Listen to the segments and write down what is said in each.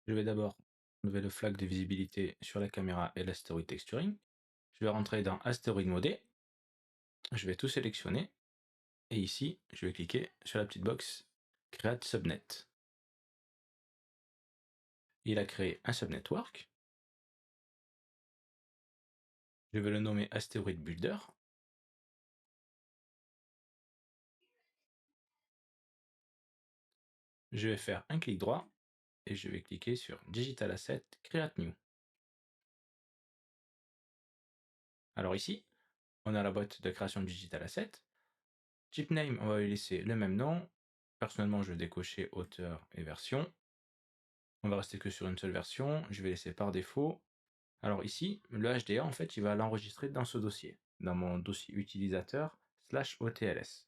Je vais d'abord lever le flag de visibilité sur la caméra et l'astéroïde texturing. Je vais rentrer dans Asteroid Mode. Je vais tout sélectionner. Et ici, je vais cliquer sur la petite box Create Subnet. Il a créé un subnetwork. Je vais le nommer Asteroid Builder. Je vais faire un clic droit et je vais cliquer sur Digital Asset Create New. Alors ici, on a la boîte de création de Digital Asset. Type name, on va lui laisser le même nom. Personnellement, je vais décocher auteur et version. On va rester que sur une seule version. Je vais laisser par défaut. Alors ici, le HDA, en fait, il va l'enregistrer dans ce dossier, dans mon dossier utilisateur /OTLS.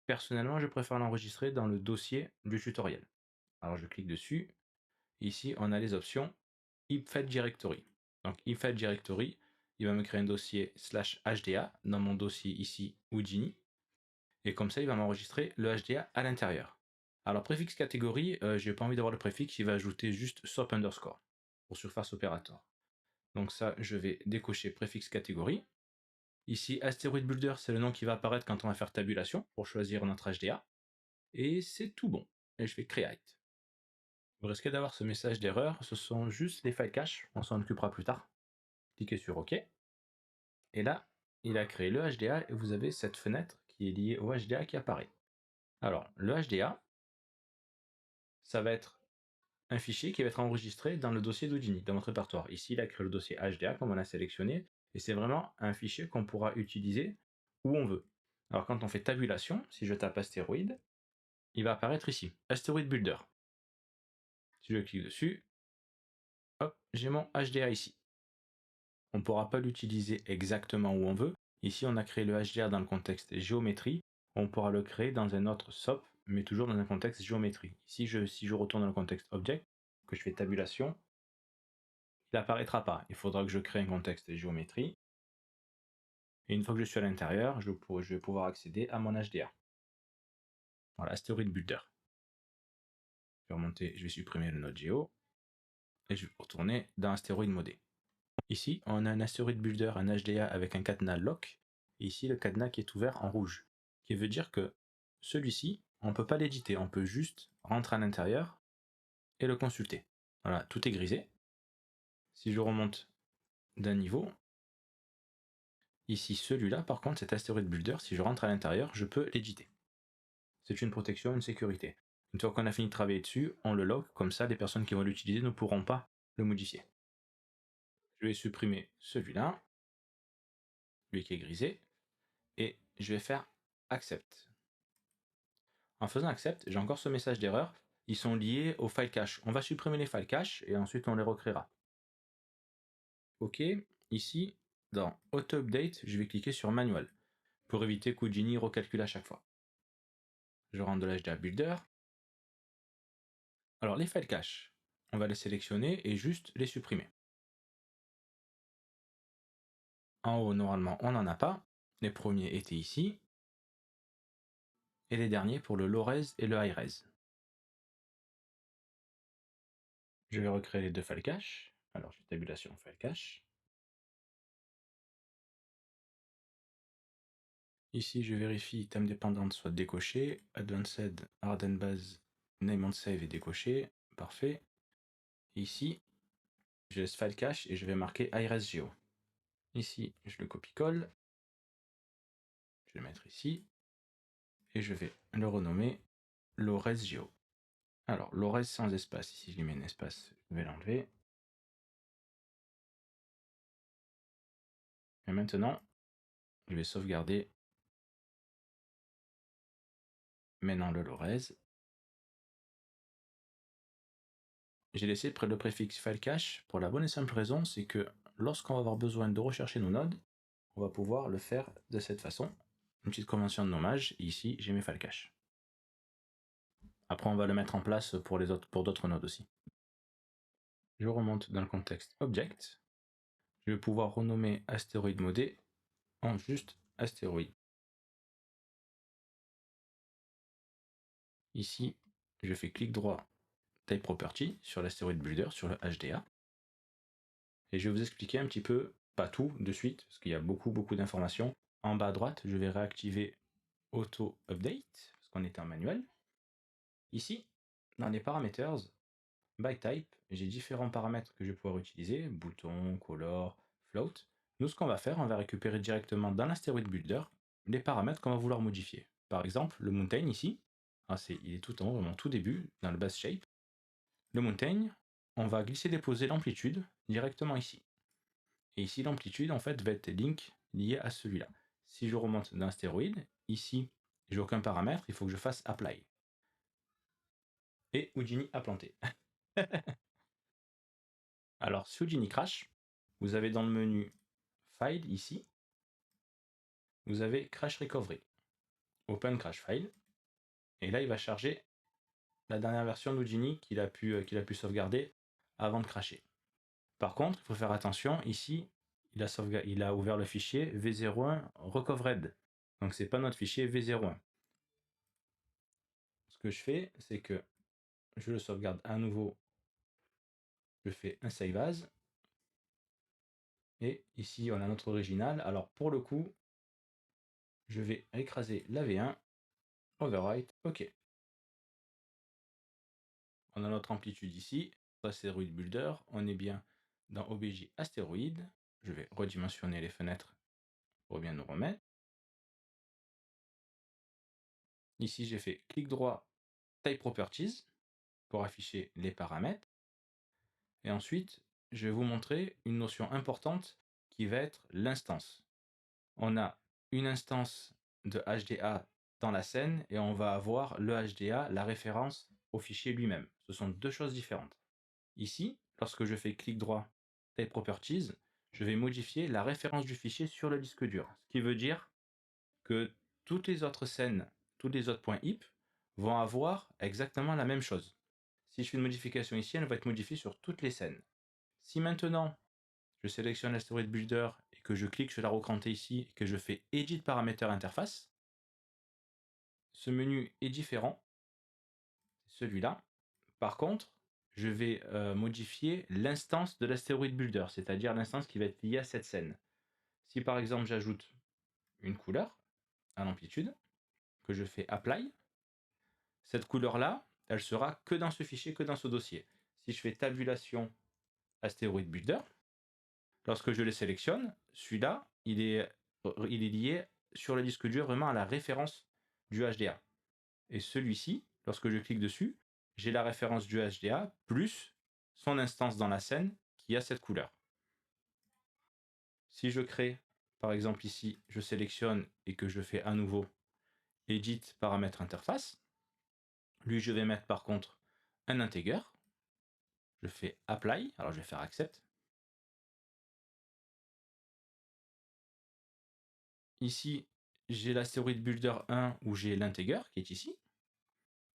Personnellement, je préfère l'enregistrer dans le dossier du tutoriel. Alors je clique dessus. Ici, on a les options Ifed Directory. Donc Ifed Directory, il va me créer un dossier /HDA dans mon dossier ici Houdini. Et comme ça, il va m'enregistrer le HDA à l'intérieur. Alors préfixe catégorie, j'ai pas envie d'avoir le préfixe, il va ajouter juste SOP underscore pour surface opérateur. Donc ça, je vais décocher préfixe catégorie. Ici, Asteroid Builder, c'est le nom qui va apparaître quand on va faire tabulation pour choisir notre HDA. Et c'est tout bon. Et je fais Create. Vous risquez d'avoir ce message d'erreur, ce sont juste les files cache, on s'en occupera plus tard. Cliquez sur OK. Et là, il a créé le HDA et vous avez cette fenêtre qui est liée au HDA qui apparaît. Alors, le HDA, ça va être un fichier qui va être enregistré dans le dossier d'Houdini, dans votre répertoire. Ici, il a créé le dossier HDA comme on l'a sélectionné, et c'est vraiment un fichier qu'on pourra utiliser où on veut. Alors quand on fait tabulation, si je tape astéroïde, il va apparaître ici, Asteroid Builder. Si je clique dessus, hop, j'ai mon HDA ici. On ne pourra pas l'utiliser exactement où on veut. Ici, on a créé le HDA dans le contexte géométrie. On pourra le créer dans un autre SOP, mais toujours dans un contexte géométrie. Ici, si je retourne dans le contexte object, que je fais tabulation, il n'apparaîtra pas. Il faudra que je crée un contexte géométrie. Et une fois que je suis à l'intérieur, je vais pouvoir accéder à mon HDA. Voilà, Asteroid Builder. Je vais remonter, je vais supprimer le node Geo. Et je vais retourner dans Asteroid Mode. Ici, on a un Asteroid Builder, un HDA avec un cadenas lock. Et ici, le cadenas qui est ouvert en rouge. Qui veut dire que celui-ci, on ne peut pas l'éditer. On peut juste rentrer à l'intérieur et le consulter. Voilà, tout est grisé. Si je remonte d'un niveau, ici, celui-là, par contre, cet Asteroid Builder, si je rentre à l'intérieur, je peux l'éditer. C'est une protection, une sécurité. Une fois qu'on a fini de travailler dessus, on le log, comme ça les personnes qui vont l'utiliser ne pourront pas le modifier. Je vais supprimer celui-là, lui qui est grisé, et je vais faire Accept. En faisant Accept, j'ai encore ce message d'erreur, ils sont liés au file cache. On va supprimer les files cache et ensuite on les recréera. Ok, ici, dans Auto Update, je vais cliquer sur Manual, pour éviter qu'Houdini recalcule à chaque fois. Je rentre de l'HDA Builder. Alors les files cache, on va les sélectionner et juste les supprimer. En haut, normalement, on n'en a pas. Les premiers étaient ici. Et les derniers pour le low-res et le high-res. Je vais recréer les deux files cache. Alors, je fais tabulation file cache. Ici, je vérifie thème dépendante soit décoché. Advanced Harden Base Name on Save est décoché. Parfait. Ici, je laisse file cache et je vais marquer high-res geo. Ici, je le copie-colle. Je vais le mettre ici. Et je vais le renommer low-res geo. Alors, low-res sans espace. Ici, je lui mets un espace, je vais l'enlever. Et maintenant, je vais sauvegarder maintenant le low-res. J'ai laissé près le préfixe file cache pour la bonne et simple raison, c'est que lorsqu'on va avoir besoin de rechercher nos nodes, on va pouvoir le faire de cette façon. Une petite convention de nommage, ici j'ai mes file cache. Après on va le mettre en place pour d'autres nodes aussi. Je remonte dans le contexte object. Je vais pouvoir renommer astéroïde modé en juste astéroïde. Ici, je fais clic droit Type Property sur l'Asteroid Builder, sur le HDA. Et je vais vous expliquer un petit peu, pas tout de suite, parce qu'il y a beaucoup d'informations. En bas à droite, je vais réactiver Auto Update, parce qu'on est en manuel. Ici, dans les parameters, by type, j'ai différents paramètres que je vais pouvoir utiliser, bouton, color, float. Nous, ce qu'on va faire, on va récupérer directement dans l'Asteroid Builder les paramètres qu'on va vouloir modifier. Par exemple, le mountain ici, il est tout en haut, vraiment tout début, dans le base shape. Le mountain, on va glisser-déposer l'amplitude directement ici. Et ici, l'amplitude, en fait, va être link lié à celui-là. Si je remonte dans l'astéroïde, ici, j'ai aucun paramètre, il faut que je fasse apply. Et Houdini a planté. Alors, si Houdini crash, vous avez dans le menu File ici, vous avez Crash Recovery, Open Crash File, et là il va charger la dernière version d'Houdini qu'il a pu sauvegarder avant de crasher. Par contre, il faut faire attention, ici, il a ouvert le fichier v01 recovered, donc c'est pas notre fichier v01. Ce que je fais, c'est que je le sauvegarde à nouveau, je fais un save as, et ici on a notre original. Alors pour le coup, je vais écraser la V1, overwrite, ok. On a notre amplitude ici, Asteroid Builder, on est bien dans OBJ astéroïde. Je vais redimensionner les fenêtres pour bien nous remettre. Ici j'ai fait clic droit, Type Properties, pour afficher les paramètres. Et ensuite, je vais vous montrer une notion importante qui va être l'instance. On a une instance de HDA dans la scène et on va avoir le HDA, la référence au fichier lui-même. Ce sont deux choses différentes. Ici, lorsque je fais clic droit, Type Properties, je vais modifier la référence du fichier sur le disque dur. Ce qui veut dire que toutes les autres scènes, tous les autres points HIP vont avoir exactement la même chose. Si je fais une modification ici, elle va être modifiée sur toutes les scènes. Si maintenant, je sélectionne l'Asteroid Builder et que je clique sur la recrantée ici et que je fais Edit Parameter Interface, ce menu est différent, celui-là. Par contre, je vais modifier l'instance de l'Asteroid Builder, c'est-à-dire l'instance qui va être liée à cette scène. Si par exemple j'ajoute une couleur à l'amplitude, que je fais Apply, cette couleur-là, elle sera que dans ce fichier, que dans ce dossier. Si je fais tabulation Asteroid Builder, lorsque je le sélectionne, celui-là, il est lié sur le disque dur vraiment à la référence du HDA. Et celui-ci, lorsque je clique dessus, j'ai la référence du HDA plus son instance dans la scène qui a cette couleur. Si je crée, par exemple ici, je sélectionne et que je fais à nouveau Edit paramètre interface, lui je vais mettre par contre un integer, je fais Apply, alors je vais faire Accept. Ici, j'ai l'Asteroid Builder 1 où j'ai l'integer qui est ici,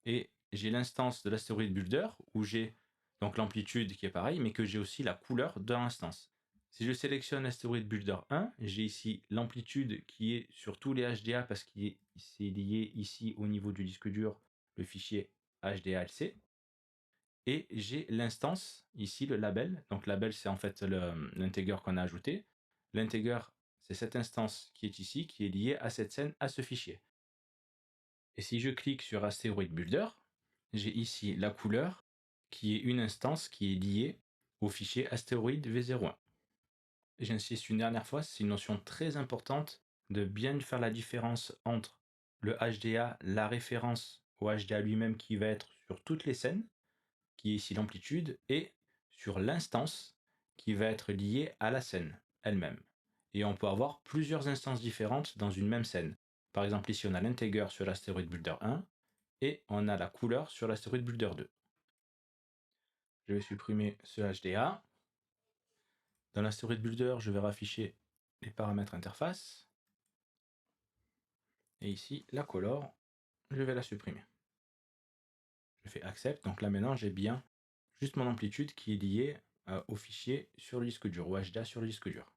et j'ai l'instance de l'Asteroid Builder où j'ai donc l'amplitude qui est pareil, mais que j'ai aussi la couleur de l'instance. Si je sélectionne l'Asteroid Builder 1, j'ai ici l'amplitude qui est sur tous les HDA parce qu'il c'est lié ici au niveau du disque dur, le fichier HDALC. Et j'ai l'instance, ici le label. Donc label, c'est en fait l'integer qu'on a ajouté. L'integer, c'est cette instance qui est ici, qui est liée à cette scène, à ce fichier. Et si je clique sur Asteroid Builder, j'ai ici la couleur qui est une instance qui est liée au fichier Asteroid V01. J'insiste une dernière fois, c'est une notion très importante de bien faire la différence entre le HDA, la référence au HDA lui-même qui va être sur toutes les scènes, qui est ici l'amplitude, et sur l'instance qui va être liée à la scène elle-même. Et on peut avoir plusieurs instances différentes dans une même scène. Par exemple, ici on a l'integer sur l'Asteroid Builder 1, et on a la couleur sur l'Asteroid Builder 2. Je vais supprimer ce HDA. Dans l'Asteroid Builder, je vais rafficher les paramètres interface. Et ici, la color, je vais la supprimer. Je fais Accept. Donc là maintenant, j'ai bien juste mon amplitude qui est liée au fichier sur le disque dur, au HDA sur le disque dur.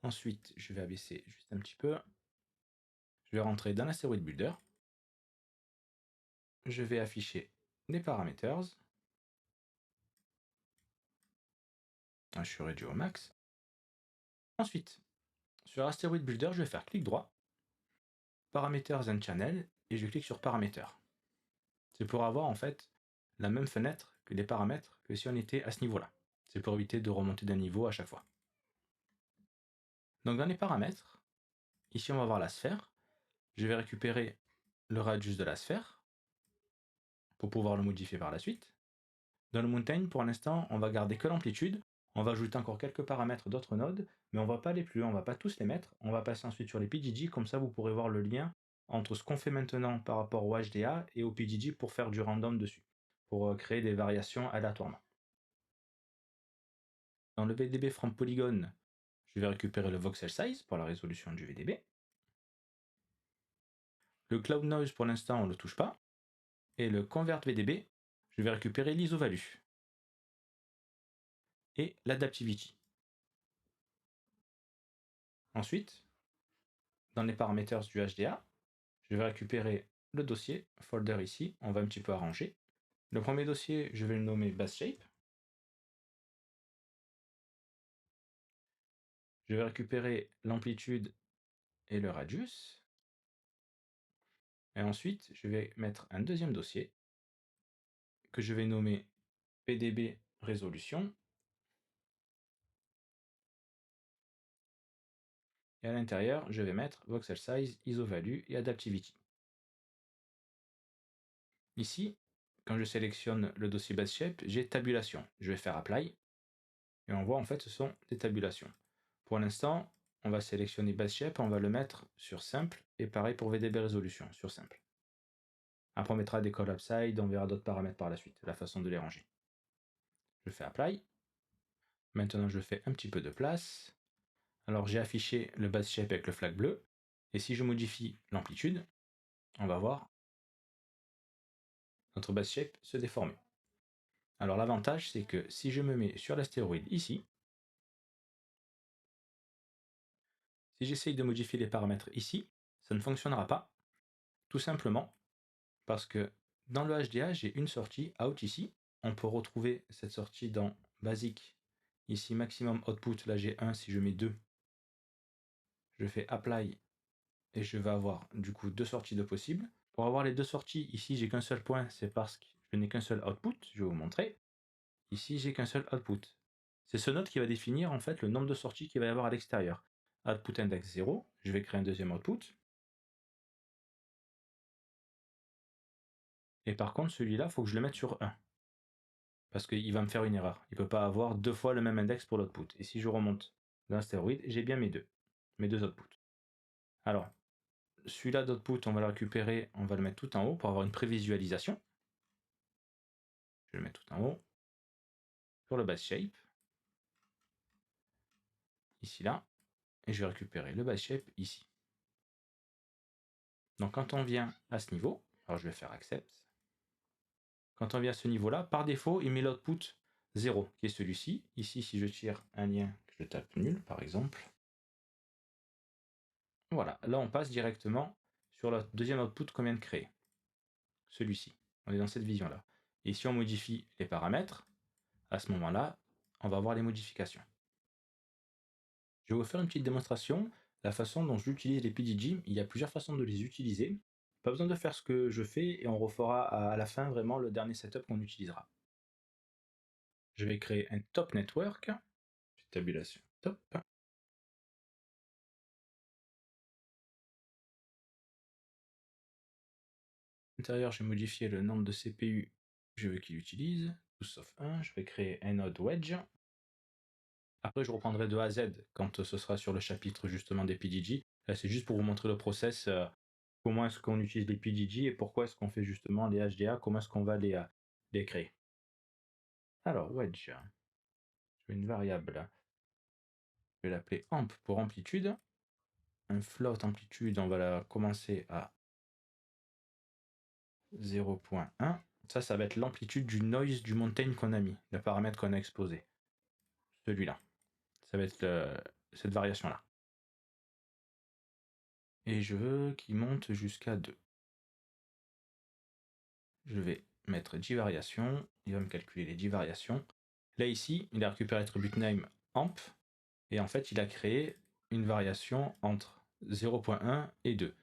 Ensuite, je vais abaisser juste un petit peu. Je vais rentrer dans l'Asteroid Builder. Je vais afficher des parameters. Je suis réduit au max. Ensuite, sur Asteroid Builder, je vais faire clic droit, Parameters and Channel, et je clique sur Paramètres. C'est pour avoir en fait la même fenêtre que les paramètres que si on était à ce niveau-là. C'est pour éviter de remonter d'un niveau à chaque fois. Donc dans les paramètres, ici on va voir la sphère. Je vais récupérer le radius de la sphère pour pouvoir le modifier par la suite. Dans le mountain, pour l'instant, on va garder que l'amplitude. On va ajouter encore quelques paramètres d'autres nodes, mais on va pas aller plus loin, on va pas tous les mettre. On va passer ensuite sur les PDG, comme ça vous pourrez voir le lien entre ce qu'on fait maintenant par rapport au HDA et au PDG pour faire du random dessus, pour créer des variations aléatoirement. Dans le VDB from Polygon, je vais récupérer le voxel size pour la résolution du VDB. Le cloud noise, pour l'instant, on ne le touche pas. Et le convert VDB, je vais récupérer l'ISO value et l'adaptivity. Ensuite, dans les paramètres du HDA, je vais récupérer le dossier, folder ici, on va un petit peu arranger. Le premier dossier, je vais le nommer base shape. Je vais récupérer l'amplitude et le radius. Et ensuite, je vais mettre un deuxième dossier que je vais nommer PDB résolution. Et à l'intérieur, je vais mettre voxel size, ISO value et adaptivity. Ici, quand je sélectionne le dossier base shape, j'ai tabulation. Je vais faire apply et on voit en fait ce sont des tabulations. Pour l'instant, on va sélectionner base shape, on va le mettre sur simple et pareil pour VDB résolution sur simple. Après on mettra des call upside, on verra d'autres paramètres par la suite, la façon de les ranger. Je fais apply. Maintenant je fais un petit peu de place. Alors j'ai affiché le base shape avec le flag bleu et si je modifie l'amplitude, on va voir notre base shape se déformer. Alors l'avantage c'est que si je me mets sur l'astéroïde ici, si j'essaye de modifier les paramètres ici, ça ne fonctionnera pas, tout simplement parce que dans le HDA, j'ai une sortie out ici. On peut retrouver cette sortie dans Basic, ici maximum output, là j'ai 1, si je mets 2, je fais apply et je vais avoir du coup deux sorties de possibles. Pour avoir les deux sorties, ici j'ai qu'un seul point, c'est parce que je n'ai qu'un seul output, je vais vous montrer. Ici j'ai qu'un seul output. C'est ce node qui va définir en fait le nombre de sorties qu'il va y avoir à l'extérieur. Output index 0, je vais créer un deuxième output. Et par contre celui-là, il faut que je le mette sur 1. Parce qu'il va me faire une erreur. Il ne peut pas avoir deux fois le même index pour l'output. Et si je remonte dans l'astéroïde, j'ai bien mes deux outputs. Alors, celui-là d'output, on va le récupérer, on va le mettre tout en haut pour avoir une prévisualisation. Je vais le mettre tout en haut. Sur le base shape. Ici, là. Et je vais récupérer le base shape ici. Donc quand on vient à ce niveau, alors je vais faire accept. Quand on vient à ce niveau-là, par défaut, il met l'output 0, qui est celui-ci. Ici, si je tire un lien, je tape nul, par exemple. Voilà, là on passe directement sur le deuxième output qu'on vient de créer. Celui-ci. On est dans cette vision-là. Et si on modifie les paramètres, à ce moment-là, on va voir les modifications. Je vais vous faire une petite démonstration. La façon dont j'utilise les PDG, il y a plusieurs façons de les utiliser. Pas besoin de faire ce que je fais et on refera à la fin vraiment le dernier setup qu'on utilisera. Je vais créer un top network. Petite tabulation top. À l'intérieur, je vais modifier le nombre de CPU que je veux qu'il utilise. Tout sauf 1. Je vais créer un node wedge. Après, je reprendrai de A à Z quand ce sera sur le chapitre justement des PDG. Là, c'est juste pour vous montrer le process, comment est-ce qu'on utilise les PDG et pourquoi est-ce qu'on fait justement les HDA, comment est-ce qu'on va les créer. Alors, wedge, je vais une variable, je vais l'appeler amp pour amplitude. Un float amplitude, on va la commencer à 0.1. Ça va être l'amplitude du noise du mountain qu'on a mis, le paramètre qu'on a exposé. Celui-là. Ça va être cette variation-là. Et je veux qu'il monte jusqu'à 2. Je vais mettre 10 variations, il va me calculer les 10 variations. Là ici, il a récupéré l'attribut name amp, et en fait il a créé une variation entre 0.1 et 2.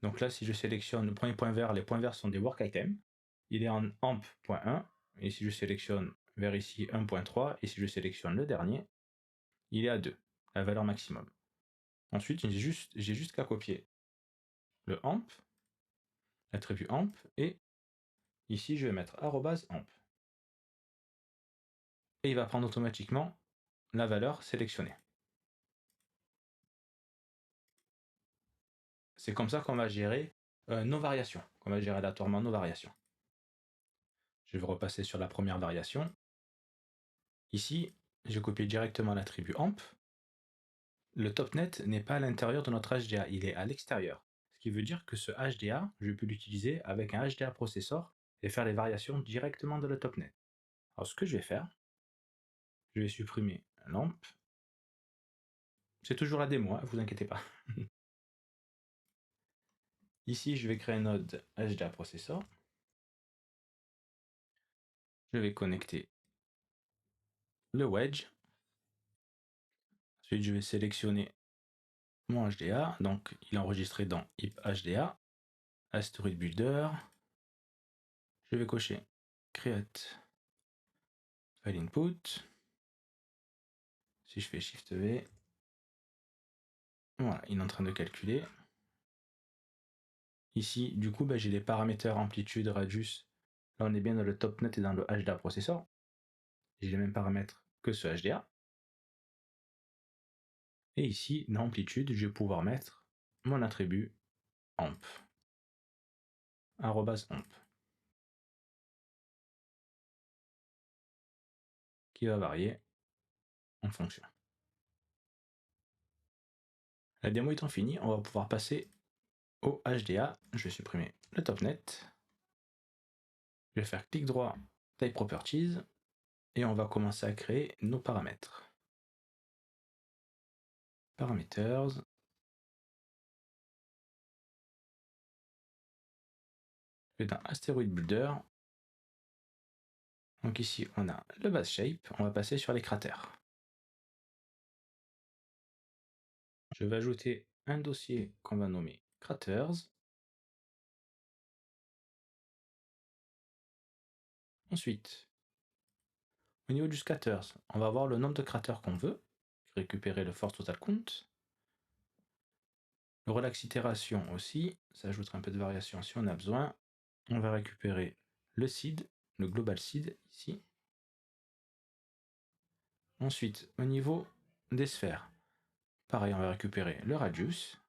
Donc là, si je sélectionne le premier point vert, les points verts sont des work items, il est en amp.1, et si je sélectionne vers ici 1.3, et si je sélectionne le dernier, il est à 2, la valeur maximum. Ensuite, j'ai juste qu'à copier le amp, l'attribut amp, et ici je vais mettre @amp. Et il va prendre automatiquement la valeur sélectionnée. C'est comme ça qu'on va gérer nos variations, qu'on va gérer aléatoirement nos variations. Je vais repasser sur la première variation. Ici, j'ai copié directement l'attribut amp. Le topnet n'est pas à l'intérieur de notre HDA, il est à l'extérieur. Ce qui veut dire que ce HDA, je peux l'utiliser avec un HDA processor et faire les variations directement de le topnet. Alors ce que je vais faire, je vais supprimer l'amp. C'est toujours la démo, hein, vous inquiétez pas. Ici, je vais créer un node HDA processor. Je vais connecter le wedge. Ensuite, je vais sélectionner mon HDA. Donc, il est enregistré dans HIP HDA, Asteroid Builder. Je vais cocher Create File Input. Si je fais Shift V, voilà, il est en train de calculer. Ici, du coup, j'ai les paramètres amplitude, radius. Là, on est bien dans le topnet et dans le HDA processor. J'ai les mêmes paramètres que ce HDA. Et ici, dans amplitude, je vais pouvoir mettre mon attribut amp, @amp, qui va varier en fonction. La démo étant finie, on va pouvoir passer au HDA. Je vais supprimer le topnet. Je vais faire clic droit, Type Properties, et on va commencer à créer nos paramètres. Parameters. Je vais dans Asteroid Builder. Donc ici, on a le base shape. On va passer sur les cratères. Je vais ajouter un dossier qu'on va nommer Craters. Ensuite, au niveau du scatter, on va voir le nombre de cratères qu'on veut, récupérer le force total count. Le relax itération aussi, ça ajoutera un peu de variation si on a besoin. On va récupérer le seed, le global seed ici. Ensuite, au niveau des sphères, pareil, on va récupérer le radius.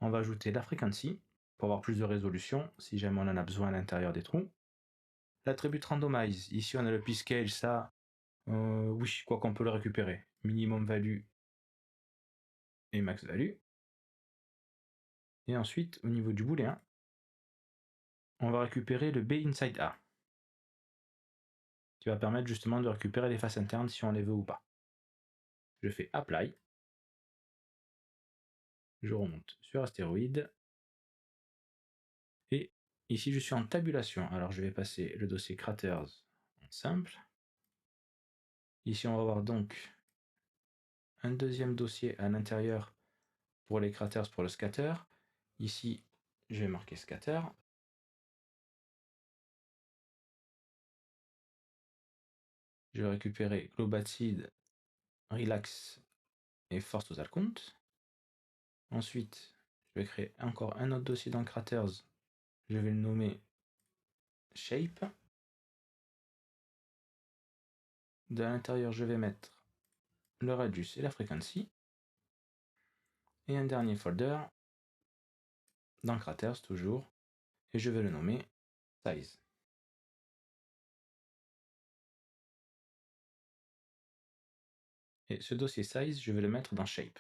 On va ajouter la frequency pour avoir plus de résolution si jamais on en a besoin à l'intérieur des trous. L'attribut randomize, ici on a le p-scale, ça, oui, quoi qu'on peut le récupérer. Minimum value et max value. Et ensuite, au niveau du booléen, on va récupérer le b inside a, qui va permettre justement de récupérer les faces internes si on les veut ou pas. Je fais apply. Je remonte sur astéroïde. Et ici, je suis en tabulation. Alors, je vais passer le dossier craters en simple. Ici, on va avoir donc un deuxième dossier à l'intérieur pour les craters pour le scatter. Ici, je vais marquer scatter. Je vais récupérer global seed, relax et force total count. Ensuite, je vais créer encore un autre dossier dans craters. Je vais le nommer shape. De l'intérieur, je vais mettre le radius et la frequency. Et un dernier folder dans craters toujours. Et je vais le nommer size. Et ce dossier size, je vais le mettre dans shape.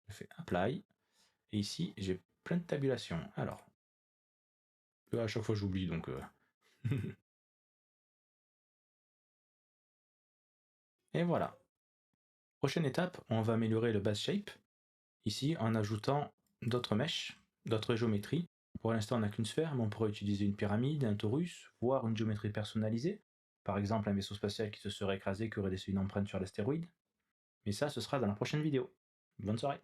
Je fais apply. Et ici, j'ai plein de tabulations. Alors, à chaque fois j'oublie donc. Et voilà. Prochaine étape, on va améliorer le base shape. Ici, en ajoutant d'autres mèches, d'autres géométries. Pour l'instant, on n'a qu'une sphère, mais on pourrait utiliser une pyramide, un torus, voire une géométrie personnalisée. Par exemple, un vaisseau spatial qui se serait écrasé, qui aurait laissé une empreinte sur l'astéroïde. Mais ça, ce sera dans la prochaine vidéo. Bonne soirée!